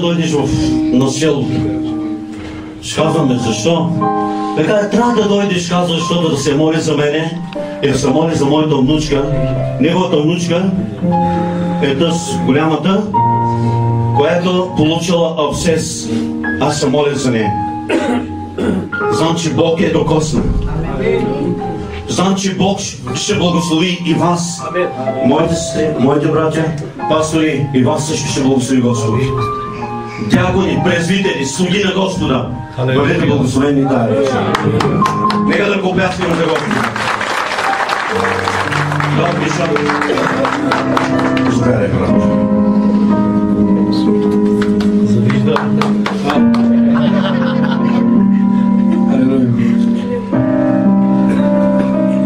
дойдеш на селото. Ще казваме защо. Така трябва да дойдеш, казва, защото да се моли за мене и да се моли за моята внучка. Неговата внучка е тъс голямата, която получила абсцес. Аз се моля за нея. Знам, че Бог е докосна. Знам, че Бог ще благослови и вас. Моите сестри, моите братя, пастори, и вас също ще благослови Господ. Дякони, презвитери, слуги на Господа, бъдете благословени тази вечер. Нека да го пляскаме за Господа. Да, Бишо. Заповядай, брат. Завижда.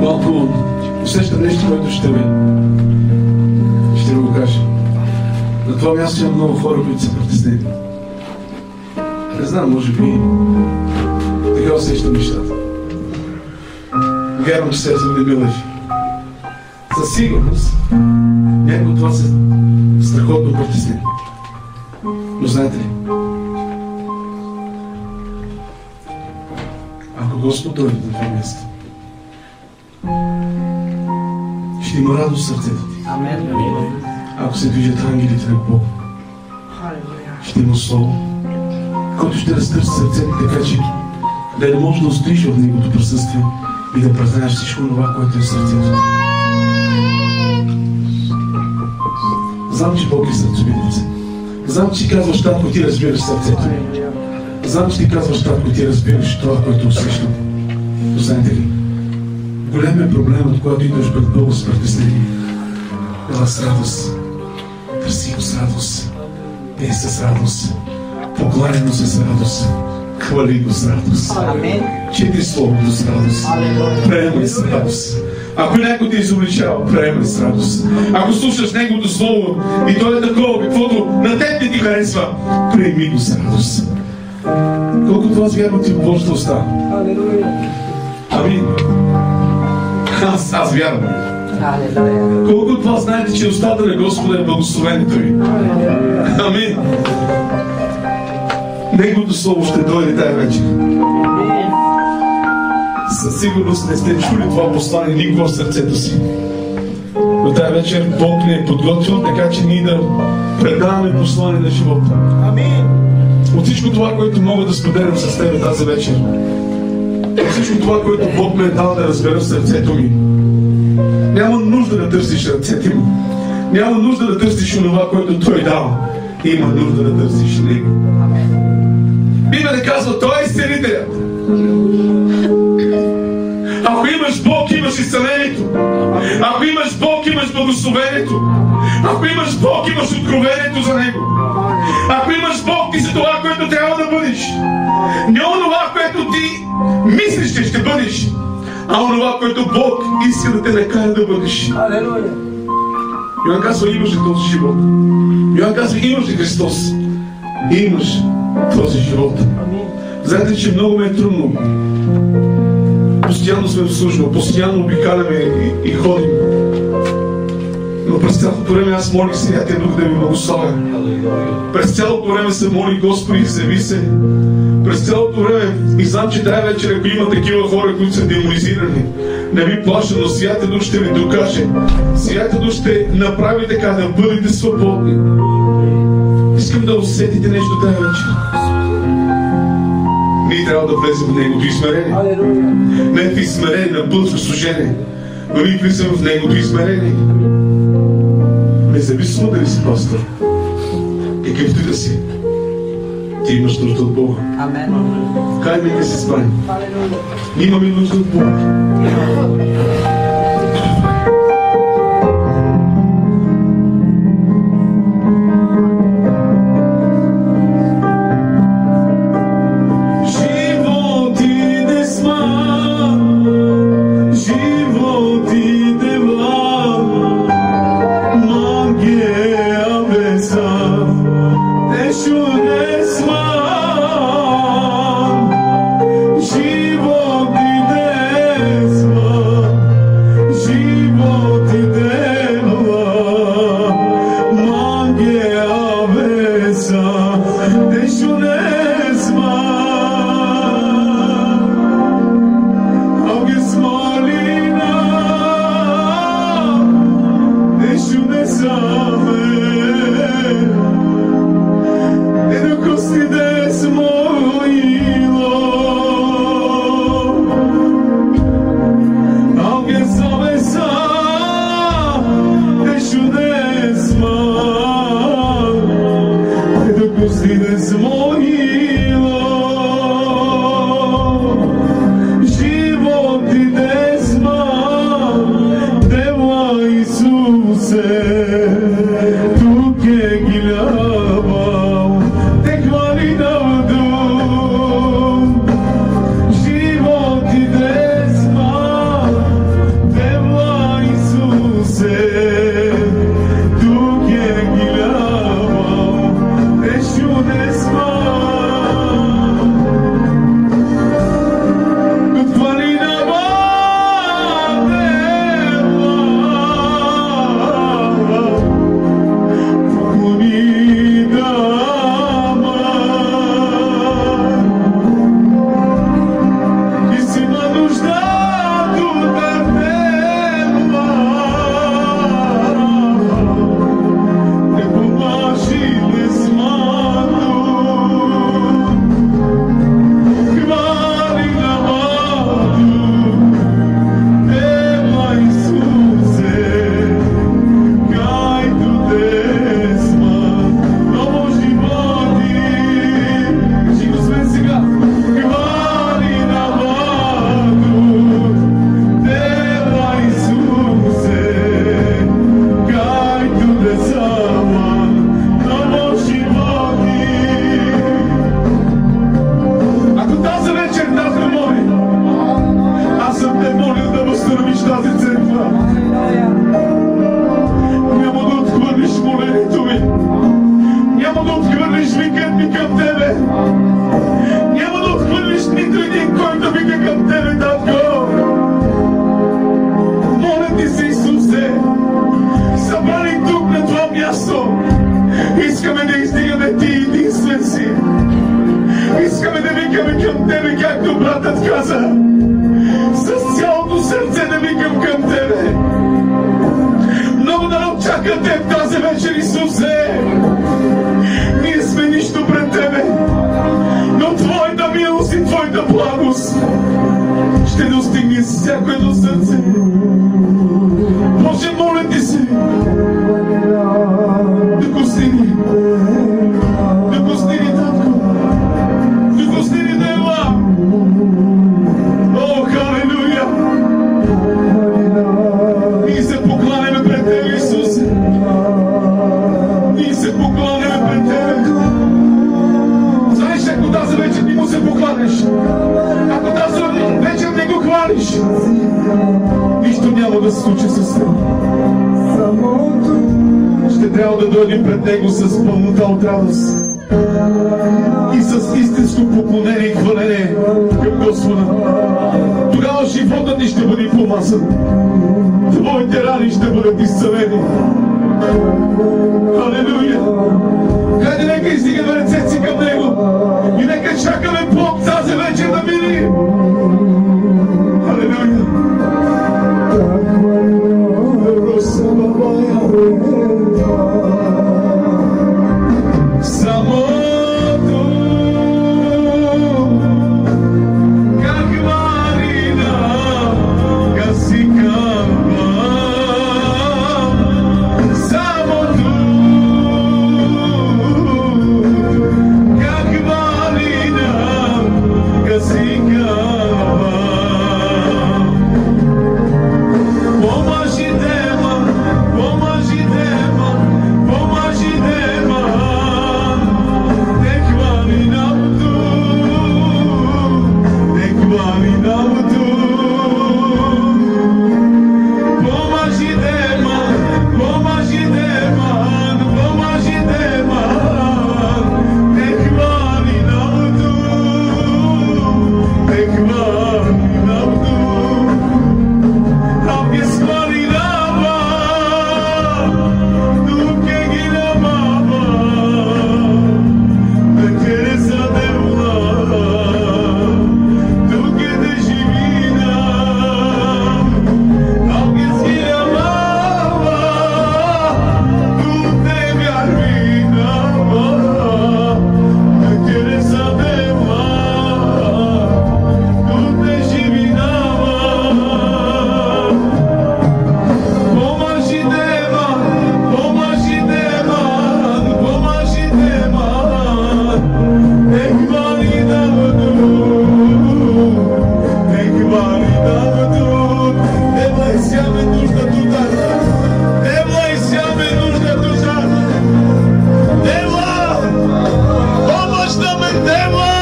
Малко усещам нещо, което ще ви го кажа. На това място има много хора, които са притеснени. Не знам, може би така усещам нещата. Вярвам, че сега съм не ми лъжи. Със сигурност някои от това са страхотно притеснени. Но знаете ли? Ако Господ дойде на това място, ще има радост в сърцето ти. Ако се движат ангелите на Бог, ще има слово, който ще разтърси сърцето, така че да не можеш да устоиш в Неговото присъствие и да празнаеш всичко това, което е в сърцето. Знам, че Бог е сърцевидец. Знам, че ти казваш татко, ти разбираш сърцето. Знам, че ти казваш татко, ти разбираш това, което усещам. Но знаете ли, голям е проблемът, когато идваш пред Бога с притеснение. Ела с радост, търси го с радост, пей с радост, покланяй се с радост, хвали го с радост, чети Словото с радост, приемай с радост. Ако някой те изобличава, приемай с радост. Ако слушаш Неговото Слово и то е такова, каквото на теб не ти харесва, приеми го с радост. Колкото аз вярвам, ти Божията уста. Амин. Аз вярвам. Колко от вас знаете, че устата на Господа е благословението ви? Амин. Неговото Слово ще дойде тая вечер. Със сигурност не сте чули това послание никога в сърцето си. Но тая вечер Бог ни е подготвил, така че ние да предаваме послание на живота. Амин. От всичко това, което мога да споделям с теб тази вечер, от всичко това, което Бог ме е дал да разбера в сърцето ми, няма нужда да търсиш ръцете му. Няма нужда да търсиш онова, което Той дава. Има нужда да търсиш Него. Библията казва, Той е изцелителят. Ако имаш Бог, имаш изцелението. Ако имаш Бог, имаш благословението. Ако имаш Бог, имаш откровението за Него. Ако имаш Бог, ти си това, което трябва да бъдеш. Не онова, което ти мислиш, че ще бъдеш, а онова, което Бог иска да те накара да бъдеш. Йоан казва, имаш ли този живот? Йоан казва, имаш ли Христос? Имаш този живот. Знаете, че много ме е трудно. Постоянно сме в служба, постоянно обикаляме и ходим. Но през цялото време аз молих Святия Дух да ми благославя. През цялото време се моли, Господи, изяви се. През цялото време и знам, че тази вечер, ако има такива хора, които са демонизирани, не ви плаша, но Святия Дух ще ви докаже. Святия Дух ще направи така да бъдете свободни. Искам да усетите нещо тази вечер. Ние трябва да влезем в Неговото измерение. Не в измерение на пълско служение, но ние влизаме в Неговото измерение. Независимо дали си пастор, какъвто и да си, ти имаш нужда от Бога. Хайде да се справим. Ние имаме нужда от Бога. Живот и към Тебе, както братът каза. С цялото сърце да викам към Тебе. Много народ чака Теб тази вечер, Исусе. Ние сме нищо пред Тебе, но Твоята милост и Твоята благост ще достигне всяко едно сърце. Боже, моля Ти се, докосни ни, Татко, докосни ни, Дева. О, халелуя! Ние се покланяме пред Тебе, Исусе. Ние се покланяме пред Тебе. Знаеш, ако тази вечер не му се покланяш, ако тази вечер не го хвалиш, нищо няма да се случи с теб. Ще трябва да дойдем пред Него с пълнота от радост и с истинско поклонение и хваление към Господа. Тогава животът ни ще бъде помазан. Твоите рани ще бъдат изцелени. Халелуя! Хайде, нека издигаме ръцете си към Него и нека чакаме Бог тази вечер да мине. Халелуя! Самото как марина гаси кълба. Самото как марина гаси кълба. Помажи Дева, помажи Дева, помажи Дева. Те хвали набото, те хвали набото. Помажи Дева, помажи Дева, помажи Дева. Те хвали набото, те хвали набото. Aunque escualinaba, tú que guinamaba, me quieres a deuda, tú que te divina. Aunque esquinamaba, tú te me arruinaba, me quieres a deuda, tú te divinaba. Помажи Дева, помажи Дева, помажи Дева. Те хвали набото, те хвали набото. Дева, изяме нужда тута. Дева, изяме нужда тута. Дева, помощ на мен, Дева.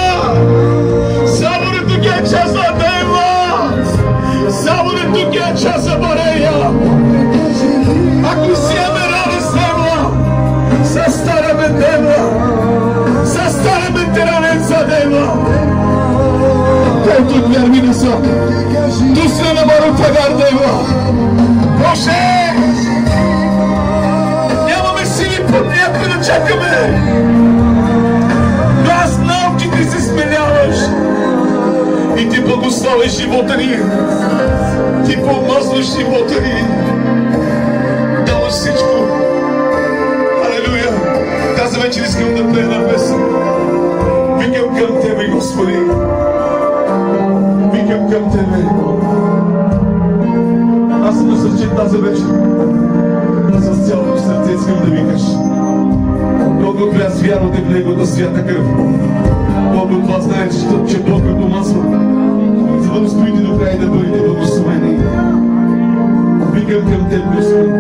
Само не тук е часа, Дева. Само не тук е часа, Борея. Ако си ме рани с Дева, състараме Дева, състараме теранеца Дева. Който вярви на са, дусне на барута гар Дева. Боже, нямаме сили под някой да чакаме, но аз знам, че Ти се сменяваш и Ти благославяш живота ни, Ти помазваш живота ни. Всичко. Алелуя! Тази вечер искам да пея на песен. Викам към Тебе, Господи. Викам към Тебе. Аз съм насърчен тази вечер. С цялото сърце искам да викаш. Колко аз вярвате в Неговата свята кръв. Колко от вас знаете, че Бог ме помазва, за да устоите до края и да бъдете благословени. Викам към Тебе, Господи.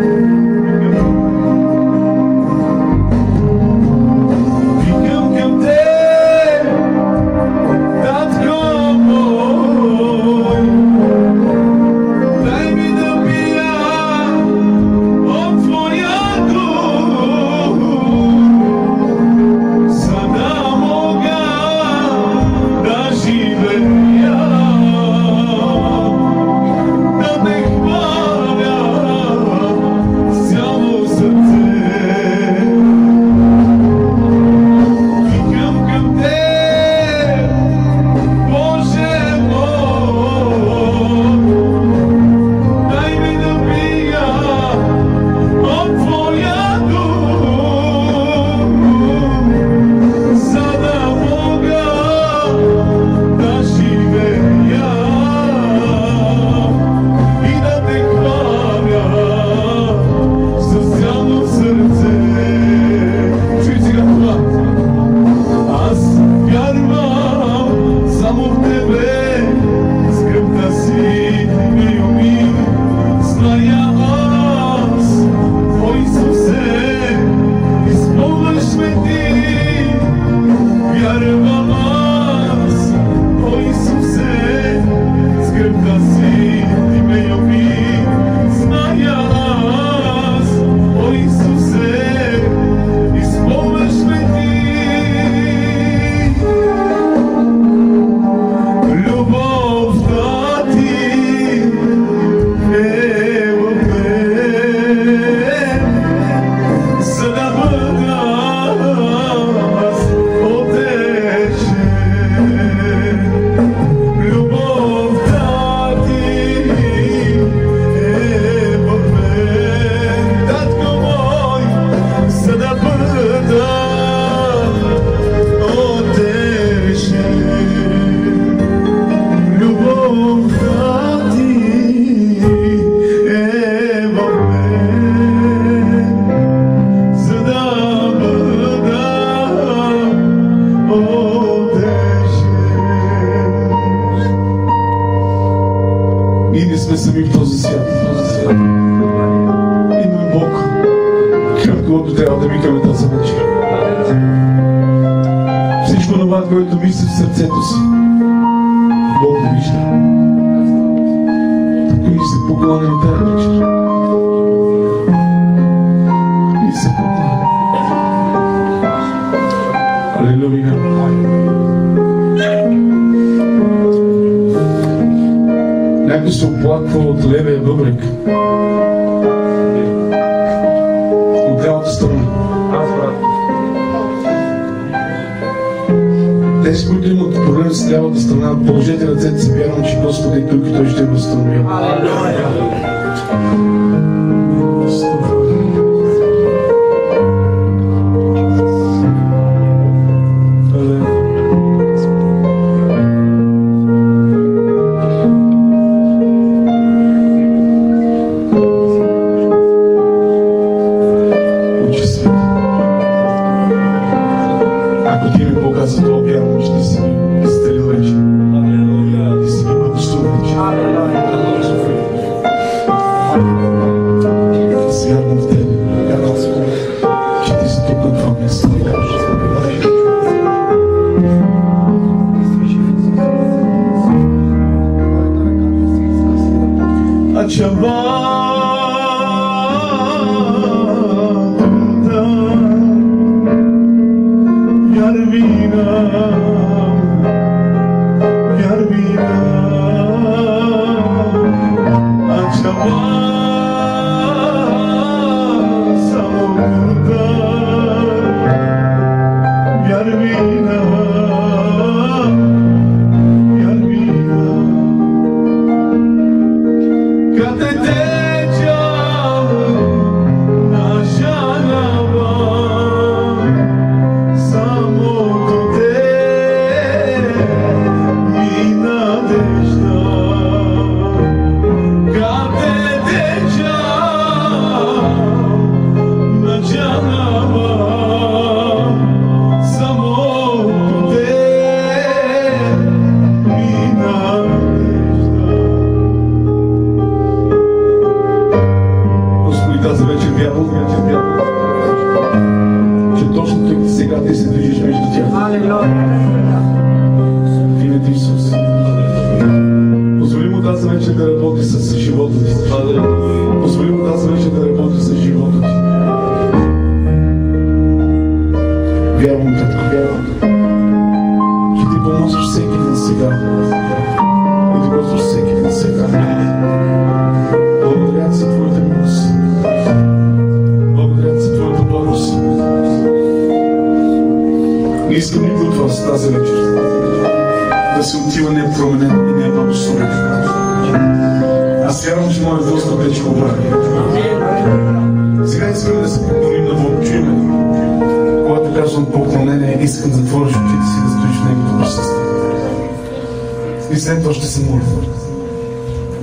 не сме сами в този свят. Имаме Бог, към когото трябва да викаме тази вечер. Всичко това, което мисли в сърцето си, Бог го вижда. Така ни се поклоним тази вечер. И се поклоним. Алелуя. Някой се оплаква от левия бъбрек. От лявата страна. Тези, които имат проблем с лявата страна, положете ръцете си, вярвам, че Господ е тук и Той ще възстановява.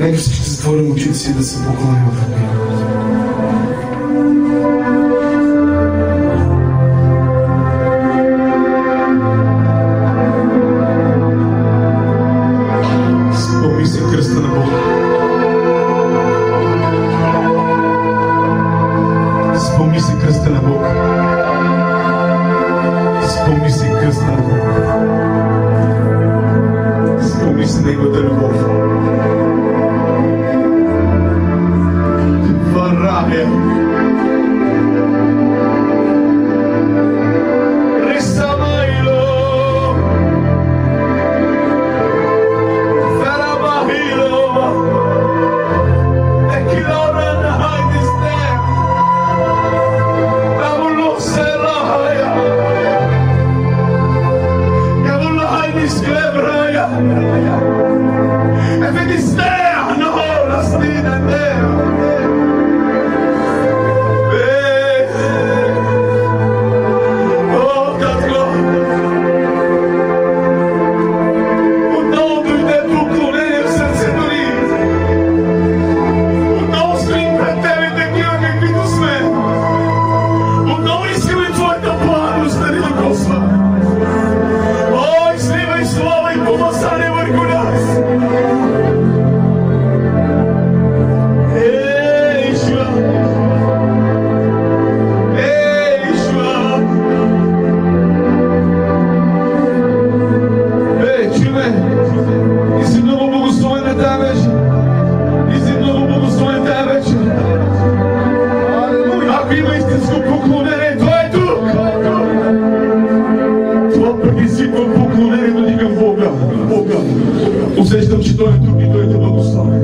Нека всички затворим очите си да се поклоним в Него. Спомни си кръста на Бога. Спомни си кръста на Бога. Спомни си кръста на Бога. Спомни си Неговата любов. Усещам, че Той е тук и Той те благослови.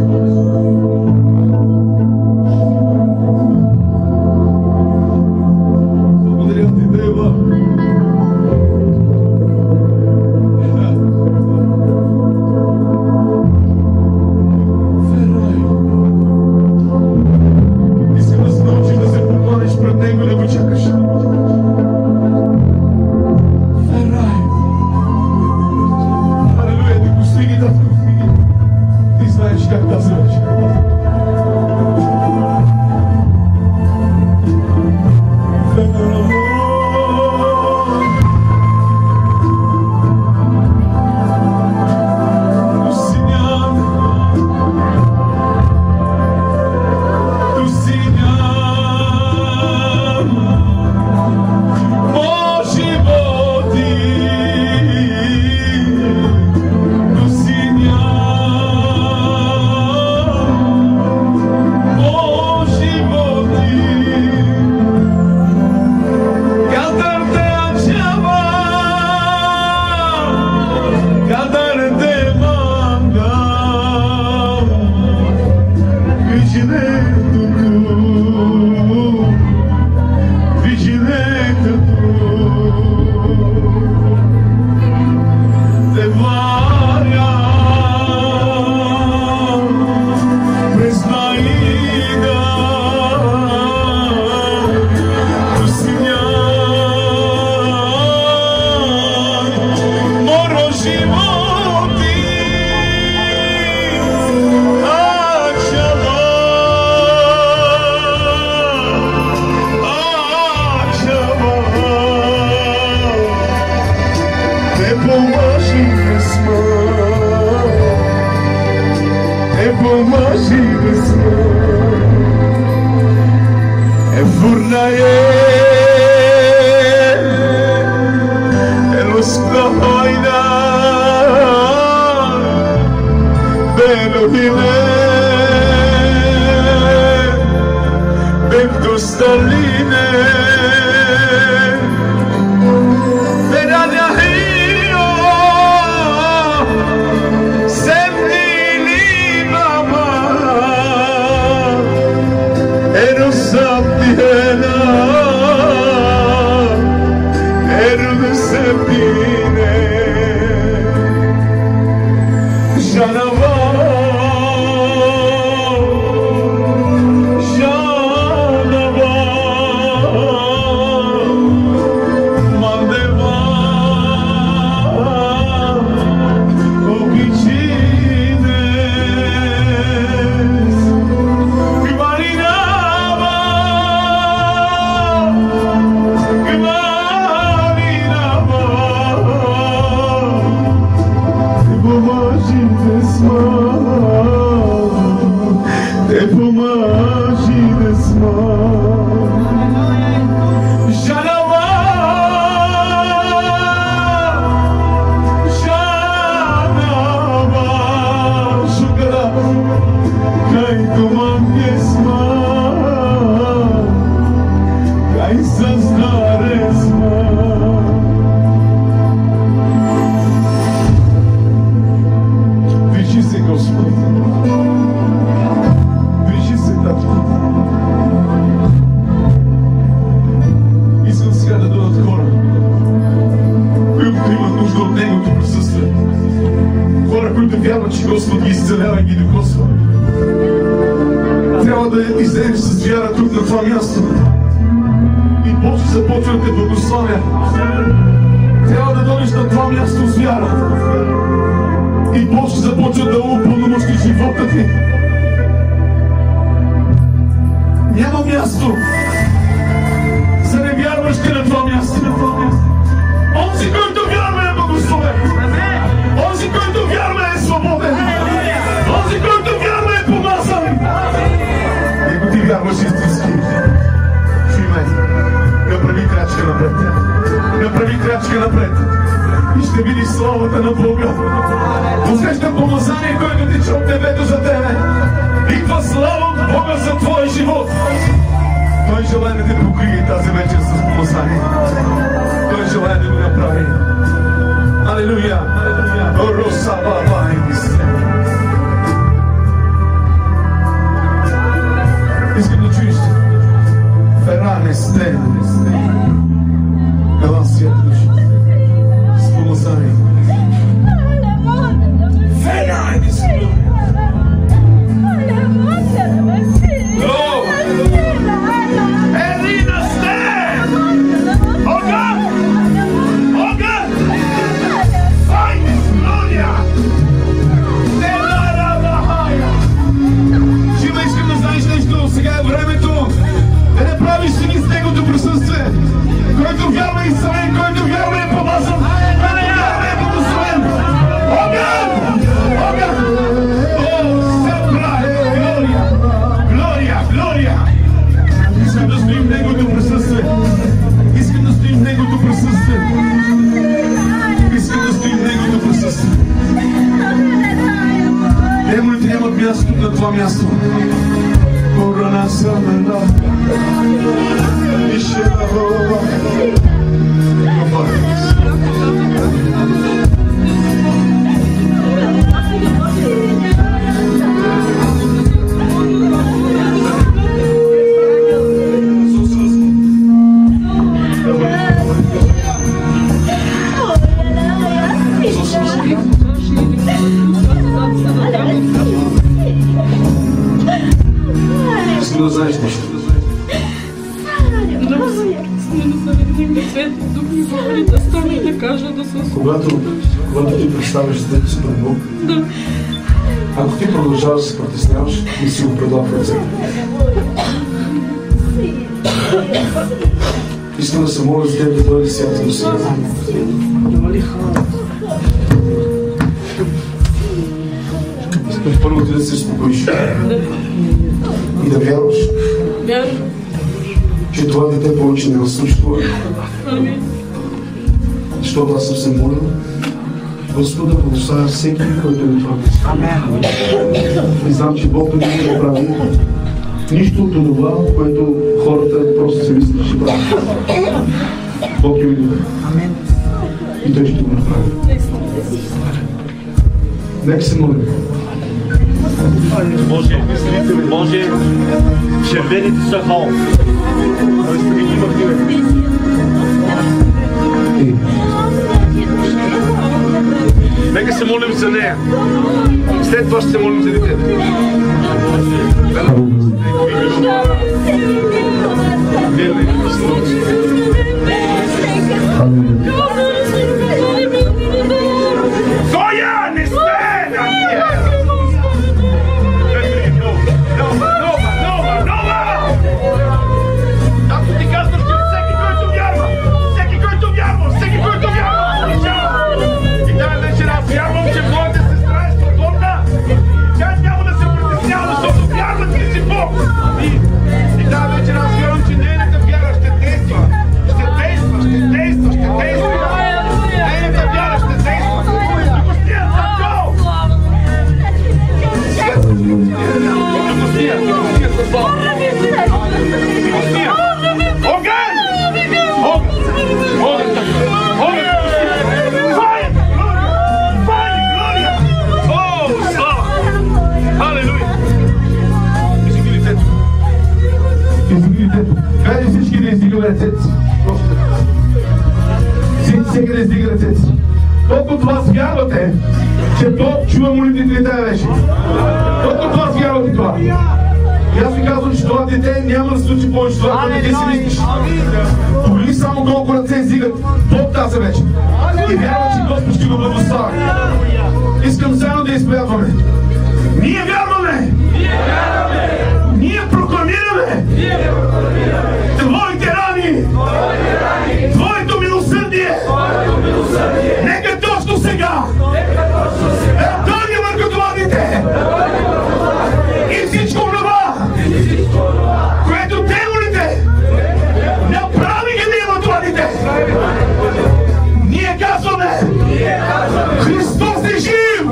Благодаря ти, Дева. Искам да се научиш да се поклониш пред Него и да го чакаш. Алелуя, ти го стиги, татко. Ти знаеш как да се вече. Усещам помазание, което тече от небето за тебе. Идва слава от Бога за твой живот. Той желая да те покрие тази вечер с помазание. Той желая да го направи. Алелуя! Искам да чуеш Феране Стен. Елан свят души. С помазание. Феране Стен. Елина Стен! Огън! Огън! Файни Слония! Шива, искам да знаеш нещо. Сега е времето да не правиш сини с Неговото присъствие. Който вярва е изцелен, който вярва е помазан, който вярва е благословен. Огън! Огън! О, Сепра! Глория! Глория! Глория! Искам да стоим в Неговото присъствие. Искам да стоим в Неговото присъствие. Искам да стоим в Неговото присъствие. Демоните нямат място на това място. Корона самена. Ишева хова. Искам да знаеш нещо. Когато ти представиш детето си пред Бог, ако ти продължаваш да се притесняваш, не си го предал в ръцете. Искам да се моля за теб да дойде свято до сега. Искам първо ти да се успокоиш и да вярваш, че това дете повече не разсъществува. Защото аз съм се молил Господа благославя всеки, който е това. И знам, че Бог не може да прави нищо от това, което хората просто се мислят, че ще правят. Бог е видим. И Той ще го направи. Нека се молим. Боже, червените са хал. Нека се молим за нея. След това ще се молим за детето. Коя не сте на ние! Ако ти казваш, че всеки, който вярва, всеки, който вярва, всеки, който вярва, и тази вечер аз вярвам, че моята сестра е свободна. Тя няма да се притеснява, защото вярва, че си Бог. И тази вечер аз вярвам, че нейната вяра ще действа. Ще действа, ще действа, ще действа. Нейната вяра ще действа. Докостия, за гол! Докостия, докостия, за Бог. Докостия. Огън! Огън! Огън! Огън! Файр! Файр! Глория! О, слава! Халелуя! Издигни лицето. Издигни лицето. Хайде всички да издигаме лицето си. Всеки да издига лицето си. Толкова от вас вярвате, че Бог чува молитвите ви тази вечер. Толкова от вас вярвате това. И аз ви казвам, че това дете няма да случи повече това, което ти си мислиш. Повели само колко ръце издигат Бог тази вечер. И вярва, че Господ ще го благослави. Искам заедно да изповядваме. Ние вярваме! Ние прокламираме! Твоите рани! Твоето милосърдие! Нека точно сега! Дойде върху това дете! И всичко онова, което демоните направиха да има това дете! Ние казваме! Христос е жив!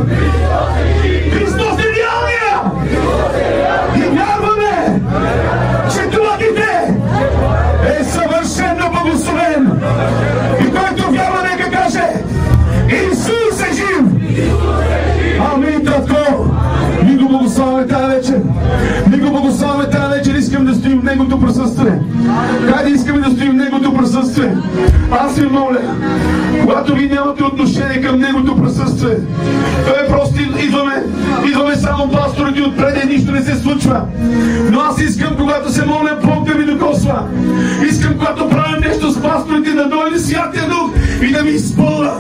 Христос е реалния! Амин, татко! Ние го благославяме тази вечер. Ние го благославяме тази вечер. Искам да стоим в Неговото присъствие. Хайде, искаме да стоим в Неговото присъствие. Аз ви моля, когато ви нямате отношение към Неговото присъствие, той просто идваме само пасторите отпред и нищо не се случва. Но аз искам, когато се моля, Бог да ми докосва. Искам, когато правим нещо с пасторите, да дойде Святия Дух и да ми изпълва.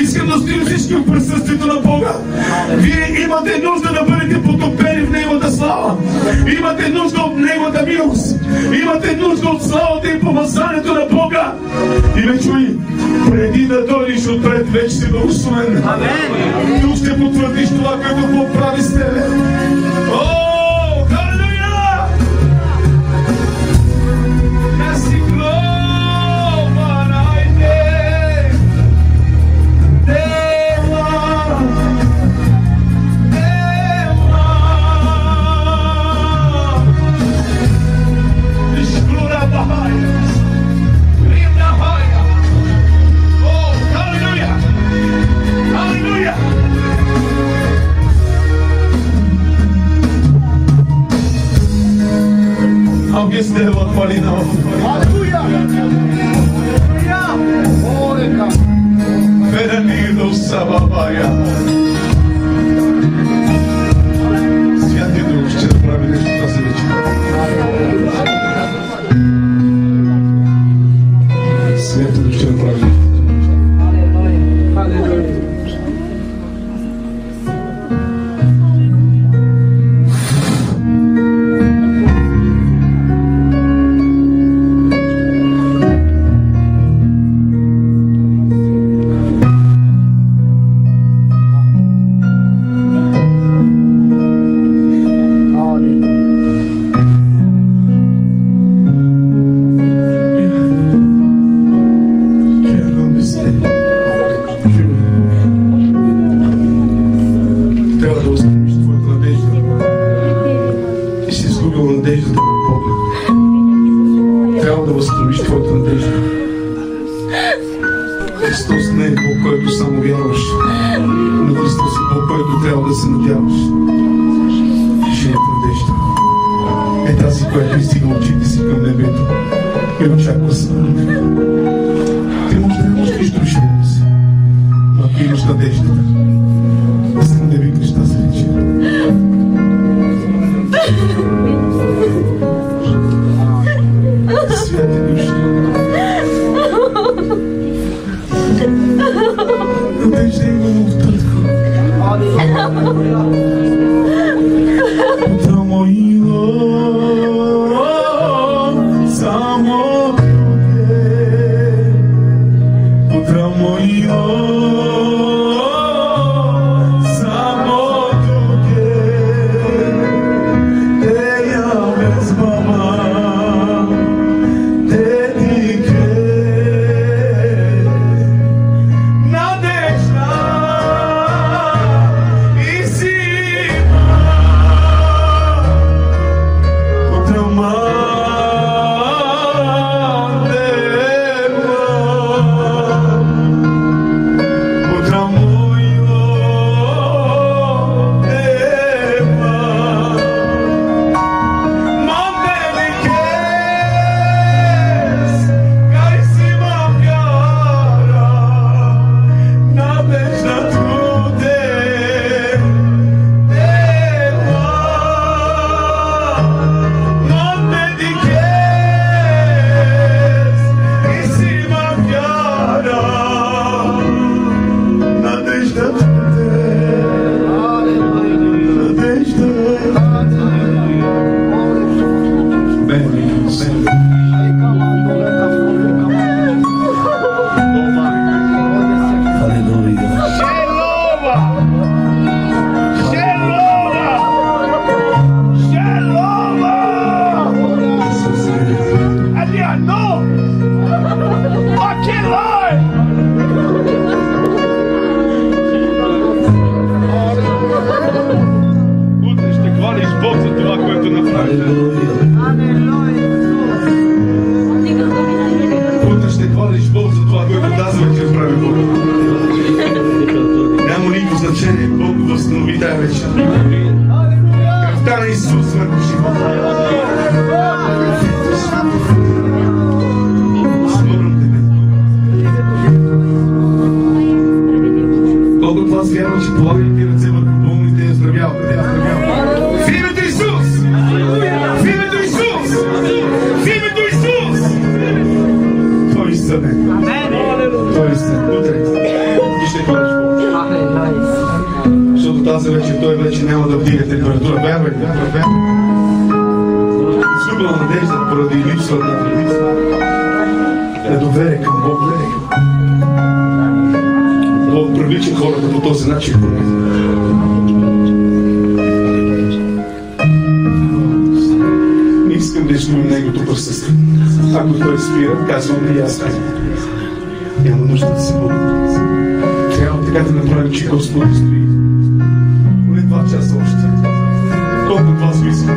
Искам да стоим всички в присъствието на Бога. Вие имате нужда да бъдете потопени в Неговата слава. Имате нужда от Неговата милост. Имате нужда от славата и помазанието на Бога. И ме чуй, преди да дойдеш отпред, вече си благословен. Тук ще потвърдиш това, което Бог прави с тебе. О, халелуя! Да си глава найде. Дела. Изглора бахая. Римна хая. О, халелуя! Халелуя! Alguém se levanta ali não. Aleluia! Aleluia! Veranido Sababaia. Святый Дух, ще направи нещо тази вечер. Святый Дух, ще направи нещо. Христос не е Бог, който само вярваш, но Христос е Бог, който трябва да се надяваш. Живот надежда е тази, която издига очите си към небето и очаква съдбата. Ти може да нямаш нищо в живота си, но ако имаш надеждата, искам да викнеш тази вечер. Святи души, надежда имам в татко. Да мои само те. тая вечер. Кръвта на Исус върху живота. Смървам тебе. Колко от вас вярва, че полагайте ръце върху болните и оздравяват. В името Исус! В името Исус! В името Исус! Той изцелен. Той изцелен. Утре. И ще ходиш Бог. Защото тази вечер той вече няма да вдига температура. Вярвайте, вярвайте. Изгубила надежда поради липсвата недоверие към Бог. Бог привлича хората по този начин. Не искам да изгубим Негото присъствие. Ако той спира, казвам и аз казвам. Няма нужда да се бъдем. Трябва така да направим, че Господ стои. Поне 2 часа още. Колко от вас го искат?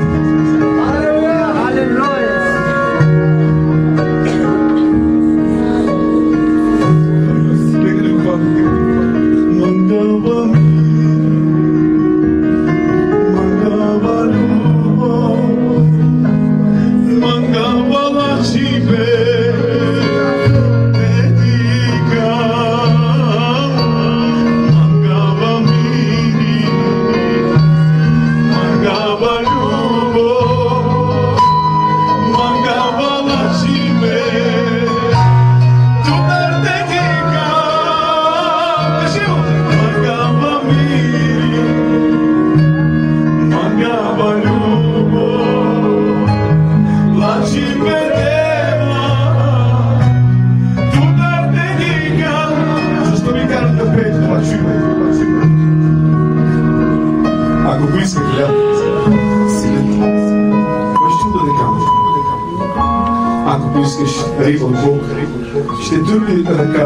Ще дърви ръка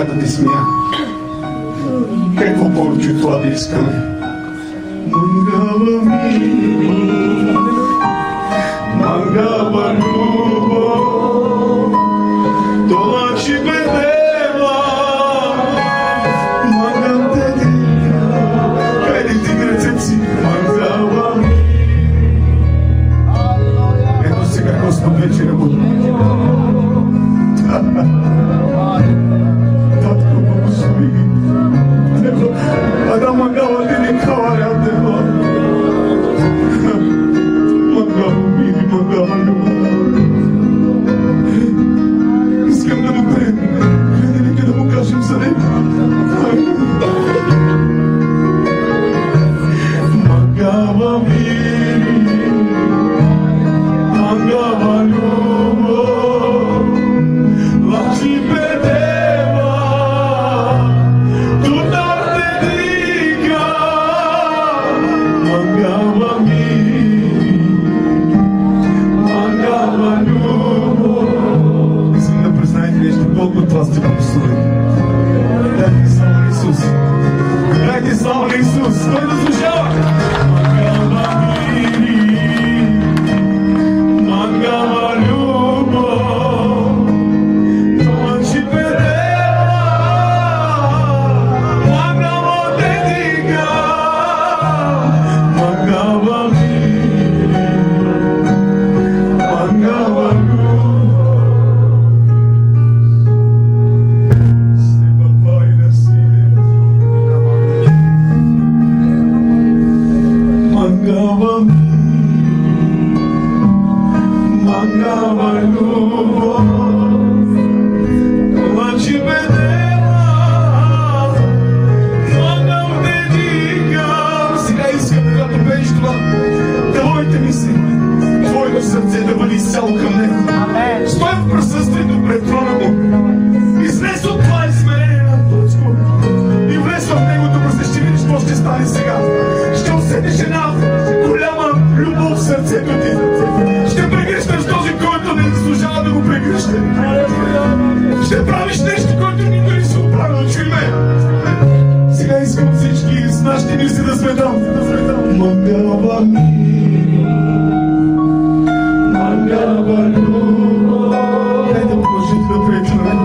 да ти смея. Какво повече от това да искаме? Мангава ми, мангава любов, това ще бедела, мангам те дика, хайде вдигни ръцете си, мангава ми. Ето сега Господ вече работи. Татко, благослови ги. Адам мангава ти не каваря тебе. Мангава мили, мангава любов. Искам да му нека да му кажем за него. Мангава мили, мангава любов. Колко от вас те благослови. Дайте слава на Исус. Дайте слава на Исус. Той да служава. Мангава мили, мангава любов, това ще бедела, мангава те дига, мангава мили, мангава любов. Мангава любов, това ще бедела, мангава те дига. Сега искам, когато пееш това, твоите мисли, твоето сърце да бъде изцяло към него. Стой в присъствието пред трона му. Излез от това измерение на Точко и влез в негото пръсте. Ще видиш какво ще стане сега. Ще усетиш една голяма любов в сърцето ти. Ще прегръщаш този, който не заслужава да го прегръща. Ще правиш нещо, което никой не се оправил. Чуй ме. Сега искам всички с нашите мисли да сме там. Мангава ми, мангава любов. Хайде да продължите да приятели на мен.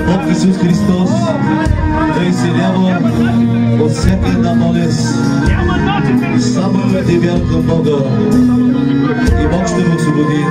Бог Исус Христос да изцелява от всяка една болест. Само имайте вяра към Бога и Бог ще го освободи.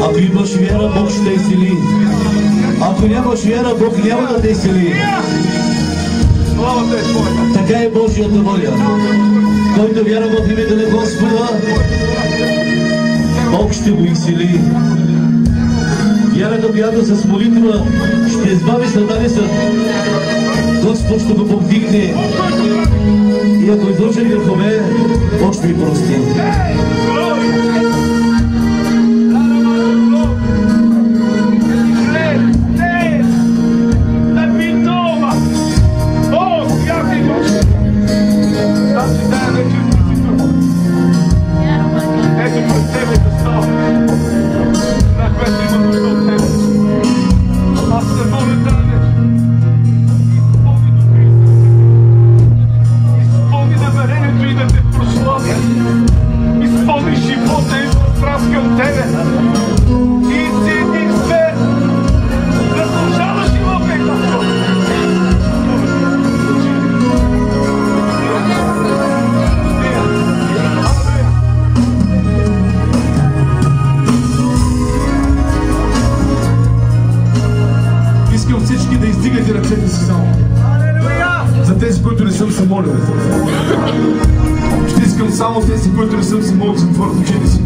Ако имаш вяра, Бог ще те изцели. Ако нямаш вяра, Бог няма да те изцели. Така е Божията воля. Който вяра в името на Господа, Бог ще го изцели. Вярата, която с молитва ще избави Сатана съд, Господ ще го повдигне. И ако извърши грехове, Бог ще ми прости. За тези, които не съм се молил. Ще искам само тези, които не съм се молил, да затворят очите си.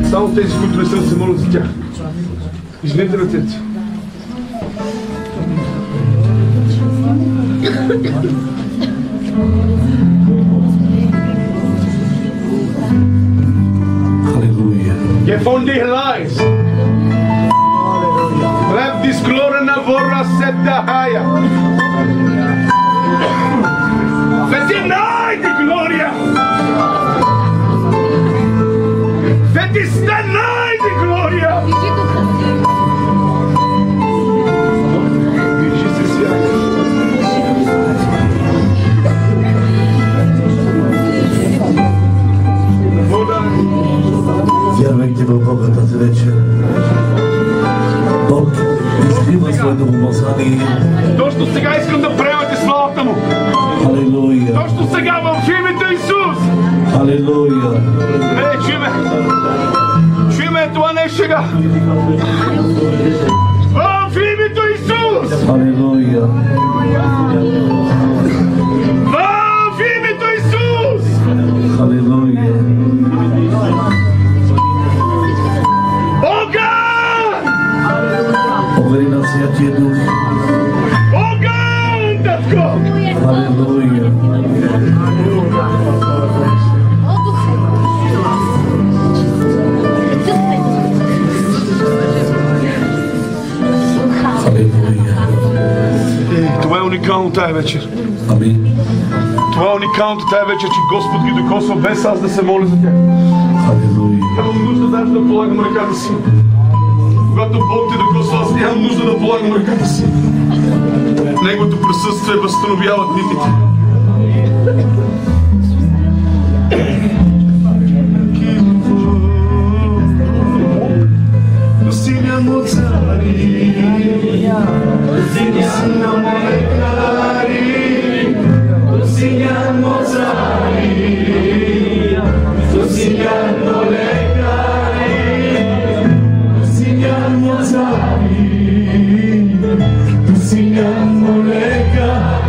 Само тези, които не съм се молил за тях. Измете ръцете. Halleluja. Gefunden lies. Lev dis gloria na vorra setta haya. Vedinai di gloria. проекти в Бога тази вечер. Бог излива своето помазание. Точно сега искам да приемате славата му. Алелуя. Точно сега в името Исус. Алелуя. Чуйме това нещо сега. В името Исус. Алелуя. В името Исус. Алелуя. Огън! Повери на Святия Дух. Огън, Татко! Алелуя. Това е уникално тая вечер. Амин. Това е уникалното тая вечер, че Господ ги докосва без аз да се моля за тях. Алелуя. Нямам нужда даже да полагам ръката си. Когато Бог те докосва, аз нямам нужда да полагам ръката си. Неговото присъствие възстановява дните.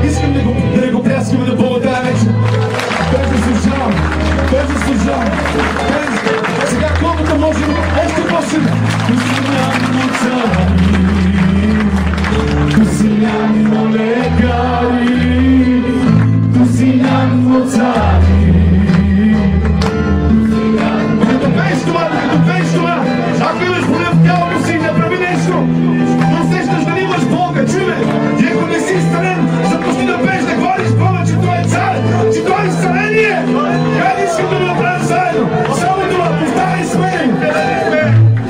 Искам да го пляскаме на Бога тази вечер. Без да служавам, без да служавам. Сега колкото можем, още по-силно. Cozinhamo legari, cozinhamo zari. Като пееш това, ако имаш проблем в тялото си, направи нещо. Но усещаш да имаш Бога, чуме. И ако не си изцелен, започни да пееш, да говориш Бога, че Той е цар, че Той е изцеление. Хайде, искам да го направим заедно. Само това, повтаряй с мен.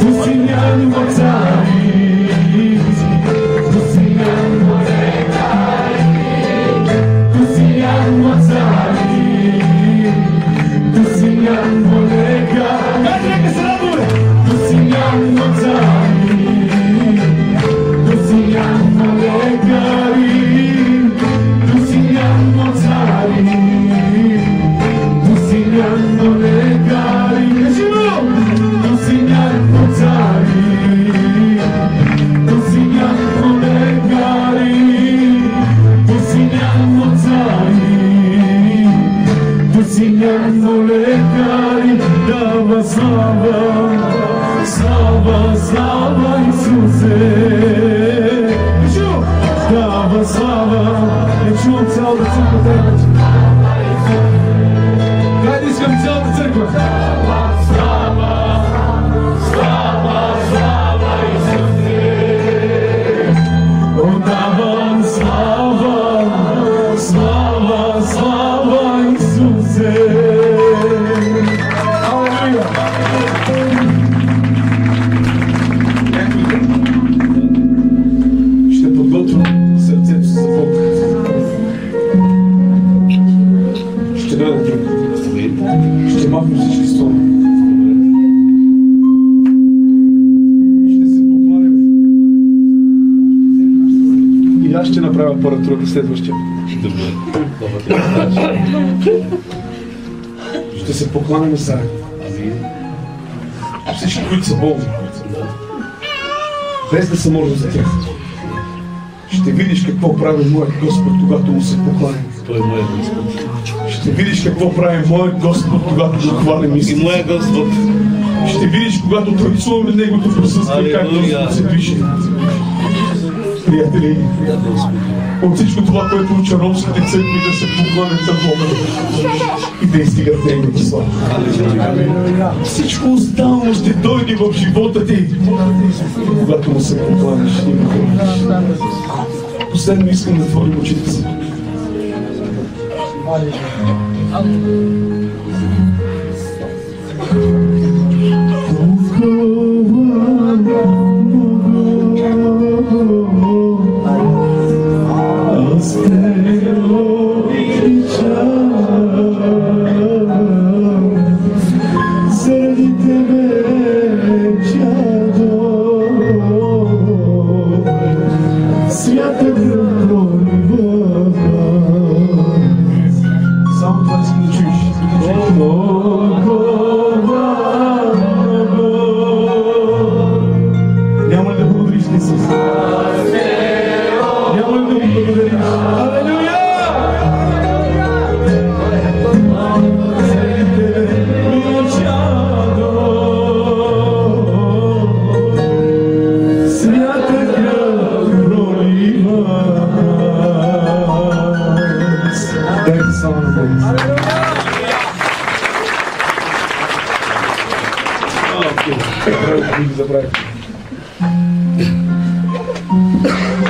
Cozinhamo zari. Слава Исусе! Дава слава! Не чувам цялата църква тази вечер. Хайде, искам цялата църква! Слава Исусе! Отдавам слава Исусе! Алелуя! Сърцето си за Бог. Ще дойдат други. Ще махнем всички стола. Ще се покланим. И аз ще направя първа труда следващия. Ще се покланим заедно. Всички, които са болни. Без да се моля за тях. Ще видиш какво прави моят Господ, когато му се покланим. Той е моят Господ. Ще видиш какво прави моят Господ, когато го хвалим истина. И моят Господ. Ще видиш, когато танцуваме Неговото присъствие, как Господ се движи. Приятели, от всичко това, което уча ромските църкви, да се покланят за Бога и да изстигат Неговата слава. Всичко останало ще дойде в живота ти, когато му се покланиш. Последно искам да отворим очите си. Заради тебе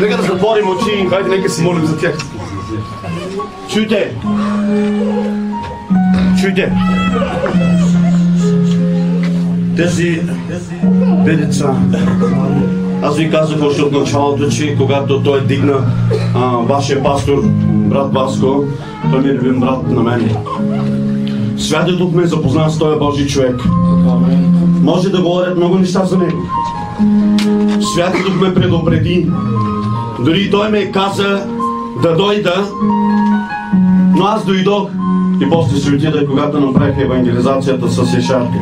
Нека да затворим очи, хайде нека си молим за тях. Чуйте! Чуйте! Тези две деца, аз ви казах още от началото, че когато той дигна вашия пастор, брат Васко, той ми е любим брат на мен. Святият Дух ме запозна с този Божий човек. Може да говорят много неща за него. Святият Дух ме предупреди. Дори той ме каза да дойда, но аз дойдох и после се отида, когато направих евангелизацията с Ешарка.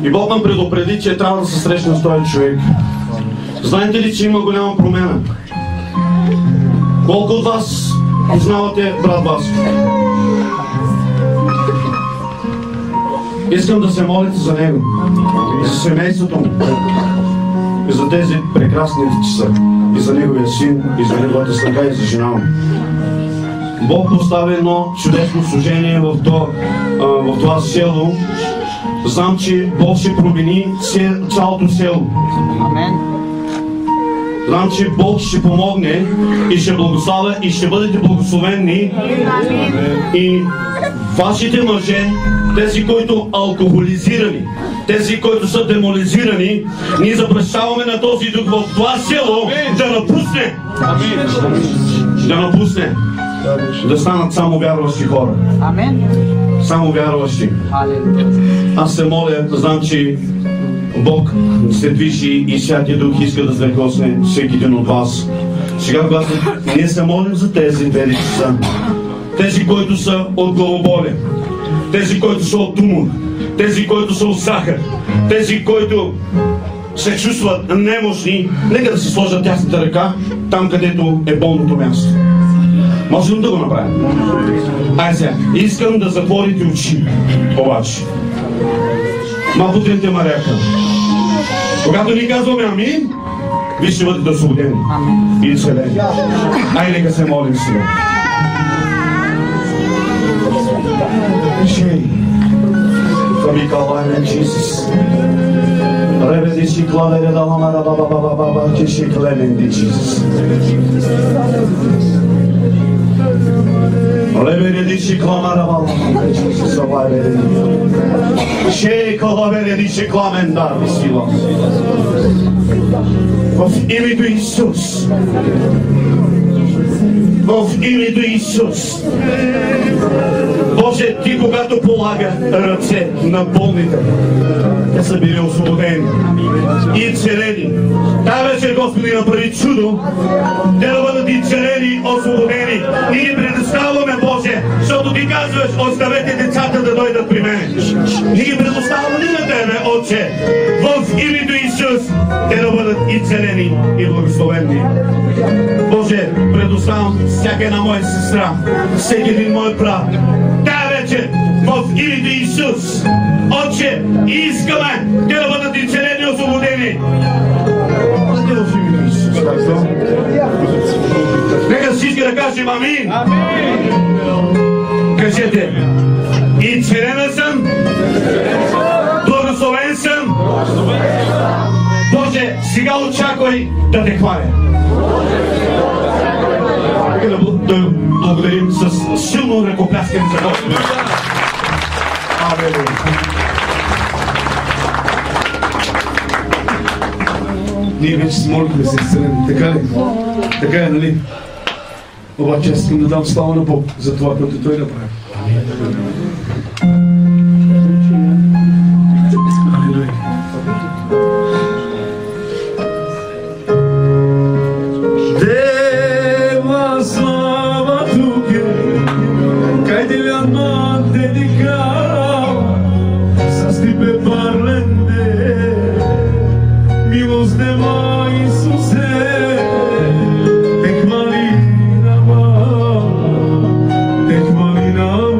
И Бог ме предупреди, че трябва да се срещна с този човек. Знаете ли, че има голяма промена? Колко от вас познавате брат Васко? Искам да се молите за него и за семейството му и за тези прекрасни деца и за неговия син и за неговата снага и за жена му. Бог постави едно чудесно служение в това село. Знам, че Бог ще промени цялото село. Знам, че Бог ще помогне и ще благославя и ще бъдете благословени. И вашите мъже, тези, които алкохолизирани, тези, които са демолизирани, ние запрещаваме на този дух в това село да напусне. Да напусне. Да станат само вярващи хора. Само вярващи. Аз се моля, знам, че Бог се движи и Святия Дух иска да зрекосне всеки един от вас. Сега, когато ние се молим за тези две деца, тези, които са от главоболие, тези, които са от тумор, тези, които са от захар, тези, които се чувстват немощни, нека да си сложат тясната ръка там, където е болното място. Можем да го направим? Ай сега, искам да затворите очи, обаче. Малко трите Марияка. Когато ни казваме амин, вие ще бъдете освободени и изцелени. Ай, нека се молим сега. Шей, Фабикалайна Чисис. Реведи си клавере да ламара баба, че ще клемен ди Чисис. Левередиши кламарабал, шей калавередиши кламендар сила. В името Исус. В името Исус. Боже, Ти когато полага ръце на болните, те са били освободени и целени. Та вечер, Господи, направи чудо, те да бъдат и целени, освободени. Ние ги предоставяме, Боже, защото Ти казваш, оставете децата да дойдат при мен. Ние ги предоставяме на Тебе, Отче, в името Исус, те да бъдат и целени, и благословени. Боже, предоставям всяка една моя сестра, всеки един мой брат. Тая вечер, в името Исус, Отче, искаме те да бъдат изцелени и освободени. В името Исус, нека всички да кажем амин. Кажете, изцелена съм, благословен съм. Боже, сега очаквай да те хваля. Нека да благодарим с силно ръкопляскане за Господа. Амин. Ние вече се молихме за изцеление. Така ли? Така е, нали? Обаче аз искам да дам слава на Бог за това, което Той направи. Алелуя. Дева слава туке, кай девя нот dedicava, с тебе parlende, milos de mai Isuse, te chvalinam, te chvalinam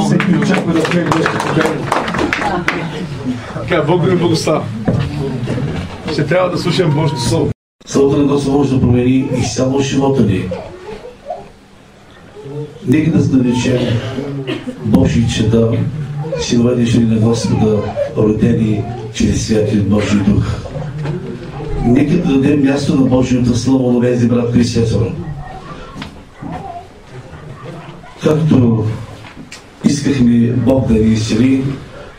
Всеки очаква да сме Божията покаяния. Така, Бог да ни благослави. Ще трябва да слушам Божието Слово. Словото на Господ може да промени изцяло живота ни. Нека да наречем Божии чеда, синове и жени на Господа, родени чрез Святия Божий Дух. Нека да дадем място на Божието Слово на тези брат и сестра. Както искахме Бог да ни изцели,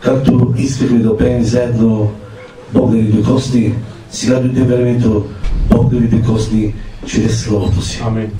както искахме да пеем заедно Бог да ни докосни, сега дойде времето Бог да ни докосни чрез Словото си. Амин.